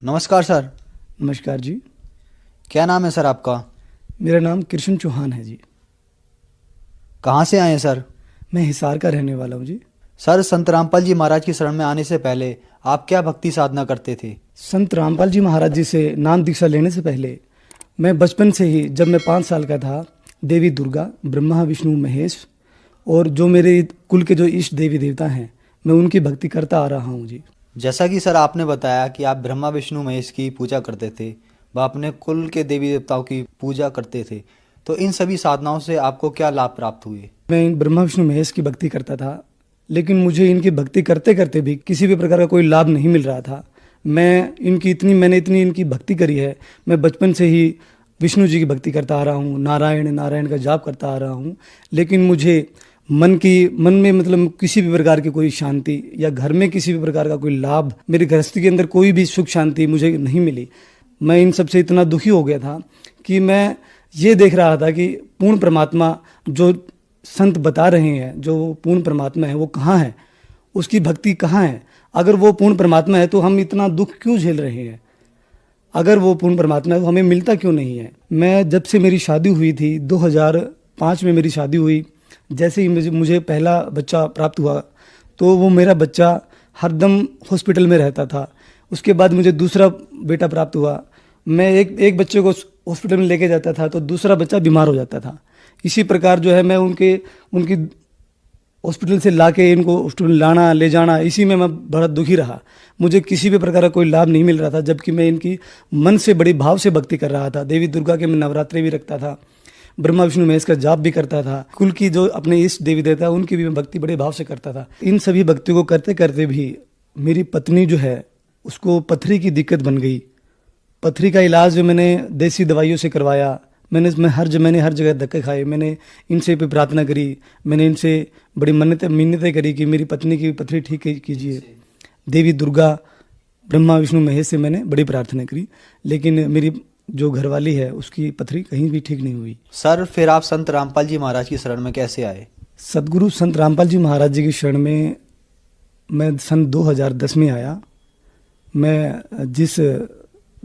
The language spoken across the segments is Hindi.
नमस्कार सर। नमस्कार जी। क्या नाम है सर आपका? मेरा नाम कृष्ण चौहान है जी। कहाँ से आए हैं सर? मैं हिसार का रहने वाला हूँ जी। सर, संत रामपाल जी महाराज की शरण में आने से पहले आप क्या भक्ति साधना करते थे? संत रामपाल जी महाराज जी से नाम दीक्षा लेने से पहले मैं बचपन से ही, जब मैं 5 साल का था, देवी दुर्गा, ब्रह्मा विष्णु महेश और जो मेरे कुल के जो इष्ट देवी देवता हैं, मैं उनकी भक्ति करता आ रहा हूँ जी। जैसा कि सर आपने बताया कि आप ब्रह्मा विष्णु महेश की पूजा करते थे, व अपने कुल के देवी देवताओं की पूजा करते थे, तो इन सभी साधनाओं से आपको क्या लाभ प्राप्त हुए? मैं इन ब्रह्मा विष्णु महेश की भक्ति करता था, लेकिन मुझे इनकी भक्ति करते करते भी किसी भी प्रकार का कोई लाभ नहीं मिल रहा था। मैंने इतनी इनकी भक्ति करी है। मैं बचपन से ही विष्णु जी की भक्ति करता आ रहा हूँ, नारायण नारायण का जाप करता आ रहा हूँ, लेकिन मुझे मन में मतलब किसी भी प्रकार की कोई शांति या घर में किसी भी प्रकार का कोई लाभ, मेरी गृहस्थी के अंदर कोई भी सुख शांति मुझे नहीं मिली। मैं इन सब से इतना दुखी हो गया था कि मैं ये देख रहा था कि पूर्ण परमात्मा जो संत बता रहे हैं, जो पूर्ण परमात्मा है वो कहाँ है, उसकी भक्ति कहाँ है। अगर वो पूर्ण परमात्मा है तो हम इतना दुख क्यों झेल रहे हैं? अगर वो पूर्ण परमात्मा है तो हमें मिलता क्यों नहीं है? मैं जब से मेरी शादी हुई थी, 2005 में मेरी शादी हुई, जैसे ही मुझे पहला बच्चा प्राप्त हुआ तो वो मेरा बच्चा हरदम हॉस्पिटल में रहता था। उसके बाद मुझे दूसरा बेटा प्राप्त हुआ। मैं एक बच्चे को हॉस्पिटल में लेके जाता था तो दूसरा बच्चा बीमार हो जाता था। इसी प्रकार जो है मैं उनकी हॉस्पिटल से लाके इनको हॉस्पिटल लाना ले जाना, इसी में मैं बड़ा दुखी रहा। मुझे किसी भी प्रकार का कोई लाभ नहीं मिल रहा था, जबकि मैं इनकी मन से बड़ी भाव से भक्ति कर रहा था। देवी दुर्गा के मैं नवरात्रि भी रखता था, ब्रह्मा विष्णु महेश का जाप भी करता था, कुल की जो अपने इष्ट देवी देवता उनकी भी मैं भक्ति बड़े भाव से करता था। इन सभी भक्तियों को करते करते भी मेरी पत्नी जो है उसको पथरी की दिक्कत बन गई। पथरी का इलाज जो मैंने देसी दवाइयों से करवाया, मैंने हर जगह धक्के खाए। मैंने इनसे भी प्रार्थना करी, मैंने इनसे बड़ी मिन्नतें करी कि मेरी पत्नी की पथरी ठीक कीजिए। देवी दुर्गा, ब्रह्मा विष्णु महेश से मैंने बड़ी प्रार्थना करी, लेकिन मेरी जो घरवाली है उसकी पथरी कहीं भी ठीक नहीं हुई। सर, फिर आप संत रामपाल जी महाराज की शरण में कैसे आए? सदगुरु संत रामपाल जी महाराज जी की शरण में मैं सन 2010 में आया। मैं जिस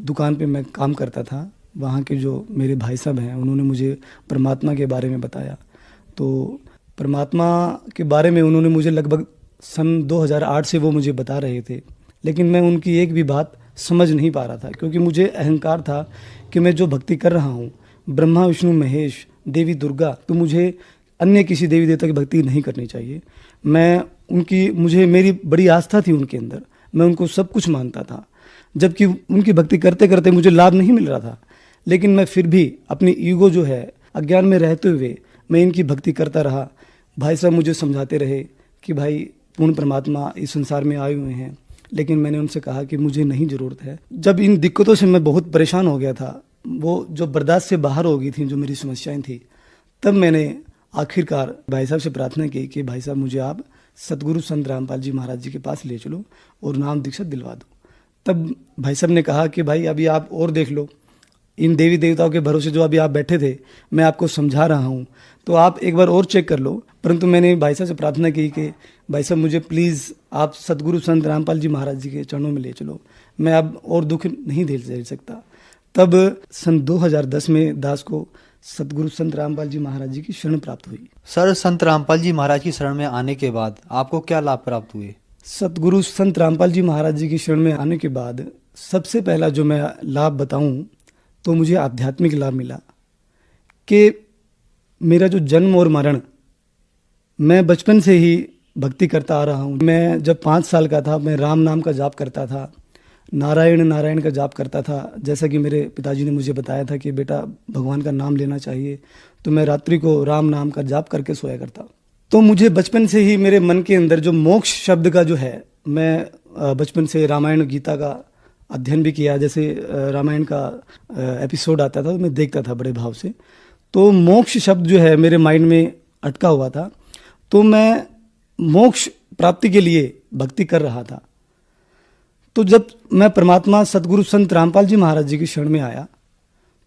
दुकान पे मैं काम करता था, वहाँ के जो मेरे भाई साहब हैं उन्होंने मुझे परमात्मा के बारे में बताया। तो परमात्मा के बारे में उन्होंने मुझे लगभग सन 2008 से वो मुझे बता रहे थे, लेकिन मैं उनकी एक भी बात समझ नहीं पा रहा था, क्योंकि मुझे अहंकार था कि मैं जो भक्ति कर रहा हूँ ब्रह्मा विष्णु महेश, देवी दुर्गा, तो मुझे अन्य किसी देवी देवता की भक्ति नहीं करनी चाहिए। मेरी बड़ी आस्था थी उनके अंदर, मैं उनको सब कुछ मानता था, जबकि उनकी भक्ति करते करते मुझे लाभ नहीं मिल रहा था। लेकिन मैं फिर भी अपनी ईगो जो है, अज्ञान में रहते हुए मैं इनकी भक्ति करता रहा। भाई साहब मुझे समझाते रहे कि भाई पूर्ण परमात्मा इस संसार में आए हुए हैं, लेकिन मैंने उनसे कहा कि मुझे नहीं ज़रूरत है। जब इन दिक्कतों से मैं बहुत परेशान हो गया था, वो जो बर्दाश्त से बाहर हो गई थी, जो मेरी समस्याएं थी, तब मैंने आखिरकार भाई साहब से प्रार्थना की कि भाई साहब मुझे आप सतगुरु संत रामपाल जी महाराज जी के पास ले चलो और नाम दीक्षा दिलवा दो। तब भाई साहब ने कहा कि भाई अभी आप और देख लो, इन देवी देवताओं के भरोसे जो अभी आप बैठे थे, मैं आपको समझा रहा हूँ, तो आप एक बार और चेक कर लो। परंतु मैंने भाई साहब से प्रार्थना की कि भाई साहब मुझे प्लीज़ आप सतगुरु संत रामपाल जी महाराज जी के चरणों में ले चलो, मैं अब और दुख नहीं झेल सकता। तब सन 2010 में दास को सतगुरु संत रामपाल जी महाराज जी की शरण प्राप्त हुई। सर, संत रामपाल जी महाराज की शरण में आने के बाद आपको क्या लाभ प्राप्त हुए? सतगुरु संत रामपाल जी महाराज जी की शरण में आने के बाद सबसे पहला जो मैं लाभ बताऊं तो मुझे आध्यात्मिक लाभ मिला कि मेरा जो जन्म और मरण, मैं बचपन से ही भक्ति करता आ रहा हूँ। मैं जब 5 साल का था, मैं राम नाम का जाप करता था, नारायण नारायण का जाप करता था। जैसा कि मेरे पिताजी ने मुझे बताया था कि बेटा भगवान का नाम लेना चाहिए, तो मैं रात्रि को राम नाम का जाप करके सोया करता। तो मुझे बचपन से ही मेरे मन के अंदर जो मोक्ष शब्द का जो है, मैं बचपन से रामायण गीता का अध्ययन भी किया। जैसे रामायण का एपिसोड आता था तो मैं देखता था बड़े भाव से, तो मोक्ष शब्द जो है मेरे माइंड में अटका हुआ था। तो मैं मोक्ष प्राप्ति के लिए भक्ति कर रहा था। तो जब मैं परमात्मा सतगुरु संत रामपाल जी महाराज जी की शरण में आया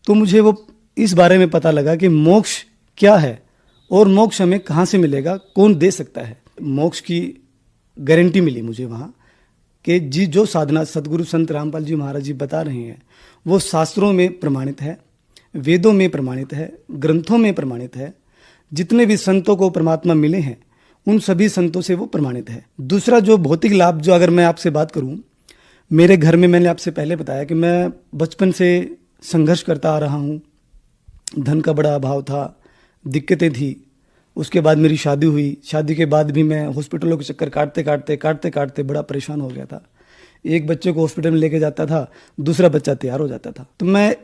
तो मुझे वो इस बारे में पता लगा कि मोक्ष क्या है और मोक्ष हमें कहाँ से मिलेगा, कौन दे सकता है। मोक्ष की गारंटी मिली मुझे वहाँ कि जी जो साधना सदगुरु संत रामपाल जी महाराज जी बता रहे हैं वो शास्त्रों में प्रमाणित है, वेदों में प्रमाणित है, ग्रंथों में प्रमाणित है। जितने भी संतों को परमात्मा मिले हैं उन सभी संतों से वो प्रमाणित है। दूसरा जो भौतिक लाभ, जो अगर मैं आपसे बात करूं, मेरे घर में मैंने आपसे पहले बताया कि मैं बचपन से संघर्ष करता आ रहा हूं। धन का बड़ा अभाव था, दिक्कतें थी। उसके बाद मेरी शादी हुई। शादी के बाद भी मैं हॉस्पिटलों के चक्कर काटते काटते बड़ा परेशान हो गया था। एक बच्चे को हॉस्पिटल में लेके जाता था, दूसरा बच्चा तैयार हो जाता था। तो मैं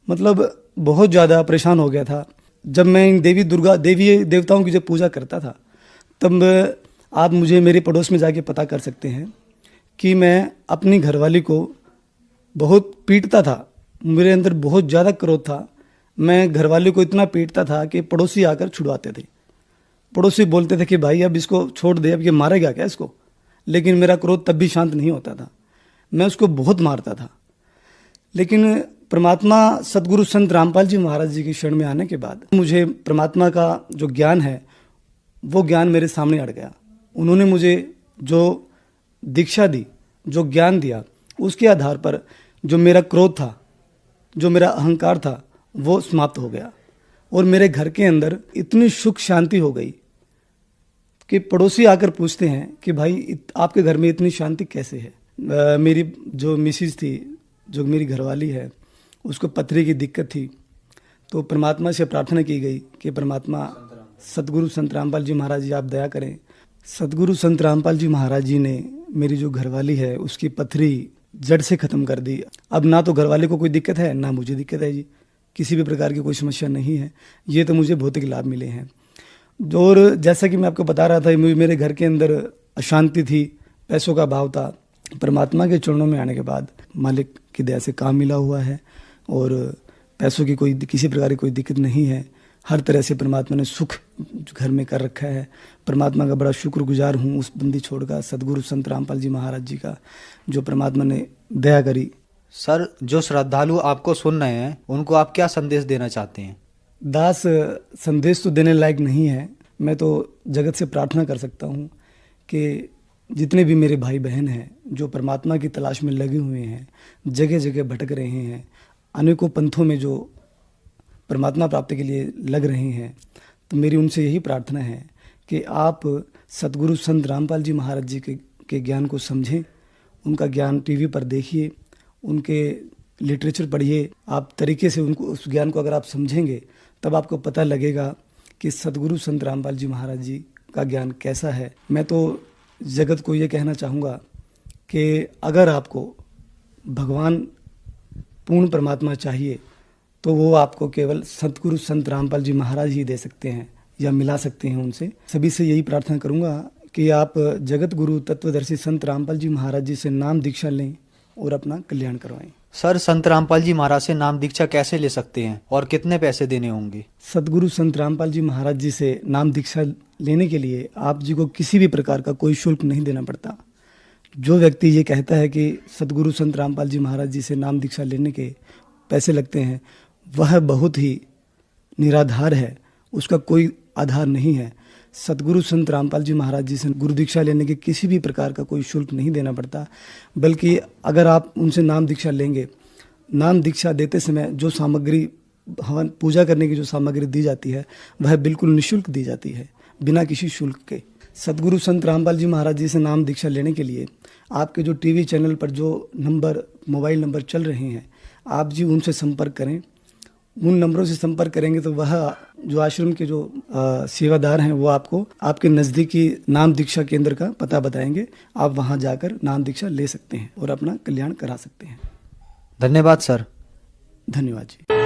मतलब बहुत ज़्यादा परेशान हो गया था। जब मैं इन देवी देवताओं की जब पूजा करता था, तब आप मुझे मेरे पड़ोस में जाके पता कर सकते हैं कि मैं अपनी घरवाली को बहुत पीटता था। मेरे अंदर बहुत ज़्यादा क्रोध था। मैं घरवाली को इतना पीटता था कि पड़ोसी आकर छुड़वाते थे। पड़ोसी बोलते थे कि भाई अब इसको छोड़ दे, अब ये मारेगा क्या इसको। लेकिन मेरा क्रोध तब भी शांत नहीं होता था, मैं उसको बहुत मारता था। लेकिन परमात्मा सदगुरु संत रामपाल जी महाराज जी की शरण में आने के बाद मुझे परमात्मा का जो ज्ञान है वो ज्ञान मेरे सामने अड़ गया। उन्होंने मुझे जो दीक्षा दी, जो ज्ञान दिया, उसके आधार पर जो मेरा क्रोध था, जो मेरा अहंकार था, वो समाप्त हो गया। और मेरे घर के अंदर इतनी सुख शांति हो गई कि पड़ोसी आकर पूछते हैं कि भाई आपके घर में इतनी शांति कैसे है। मेरी जो मिसिज थी, जो मेरी घरवाली है, उसको पथरी की दिक्कत थी। तो परमात्मा से प्रार्थना की गई कि परमात्मा सतगुरु संत रामपाल जी महाराज जी आप दया करें। सतगुरु संत रामपाल जी महाराज जी ने मेरी जो घरवाली है उसकी पथरी जड़ से ख़त्म कर दी। अब ना तो घरवाले को कोई दिक्कत है, ना मुझे दिक्कत है जी। किसी भी प्रकार की कोई समस्या नहीं है। ये तो मुझे भौतिक लाभ मिले हैं। और जैसा कि मैं आपको बता रहा था, मेरे घर के अंदर अशांति थी, पैसों का अभाव था। परमात्मा के चरणों में आने के बाद मालिक की दया से काम मिला हुआ है और पैसों की कोई किसी प्रकार की कोई दिक्कत नहीं है। हर तरह से परमात्मा ने सुख घर में कर रखा है। परमात्मा का बड़ा शुक्रगुजार हूँ उस बंदी छोड़ का, सदगुरु संत रामपाल जी महाराज जी का, जो परमात्मा ने दया करी। सर, जो श्रद्धालु आपको सुन रहे हैं उनको आप क्या संदेश देना चाहते हैं? दास, संदेश तो देने लायक नहीं है। मैं तो जगत से प्रार्थना कर सकता हूँ कि जितने भी मेरे भाई बहन हैं जो परमात्मा की तलाश में लगे हुए हैं, जगह जगह भटक रहे हैं, अनेकों पंथों में जो परमात्मा प्राप्ति के लिए लग रहे हैं, तो मेरी उनसे यही प्रार्थना है कि आप सतगुरु संत रामपाल जी महाराज जी के ज्ञान को समझें। उनका ज्ञान टीवी पर देखिए, उनके लिटरेचर पढ़िए। आप तरीके से उनको उस ज्ञान को अगर आप समझेंगे तब आपको पता लगेगा कि सतगुरु संत रामपाल जी महाराज जी का ज्ञान कैसा है। मैं तो जगत को ये कहना चाहूँगा कि अगर आपको भगवान पूर्ण परमात्मा चाहिए तो वो आपको केवल सतगुरु संत रामपाल जी महाराज ही दे सकते हैं या मिला सकते हैं उनसे। सभी से यही प्रार्थना करूँगा कि आप जगत गुरु तत्वदर्शी संत रामपाल जी महाराज जी से नाम दीक्षा लें और अपना कल्याण करवाएं। सर, संत रामपाल जी महाराज से नाम दीक्षा कैसे ले सकते हैं और कितने पैसे देने होंगे? सतगुरु संत रामपाल जी महाराज जी से नाम दीक्षा लेने के लिए आप जी को किसी भी प्रकार का कोई शुल्क नहीं देना पड़ता। जो व्यक्ति ये कहता है कि सतगुरु संत रामपाल जी महाराज जी से नाम दीक्षा लेने के पैसे लगते हैं, वह बहुत ही निराधार है, उसका कोई आधार नहीं है। सतगुरु संत रामपाल जी महाराज जी से गुरु दीक्षा लेने के किसी भी प्रकार का कोई शुल्क नहीं देना पड़ता। बल्कि अगर आप उनसे नाम दीक्षा लेंगे, नाम दीक्षा देते समय जो सामग्री, हवन पूजा करने की जो सामग्री दी जाती है वह बिल्कुल निःशुल्क दी जाती है, बिना किसी शुल्क के। सतगुरु संत रामपाल जी महाराज जी से नाम दीक्षा लेने के लिए आपके जो टीवी चैनल पर जो नंबर, मोबाइल नंबर चल रहे हैं, आप जी उनसे संपर्क करें। उन नंबरों से संपर्क करेंगे तो वह जो आश्रम के जो सेवादार हैं वो आपको आपके नज़दीकी नाम दीक्षा केंद्र का पता बताएंगे। आप वहां जाकर नाम दीक्षा ले सकते हैं और अपना कल्याण करा सकते हैं। धन्यवाद सर। धन्यवाद जी।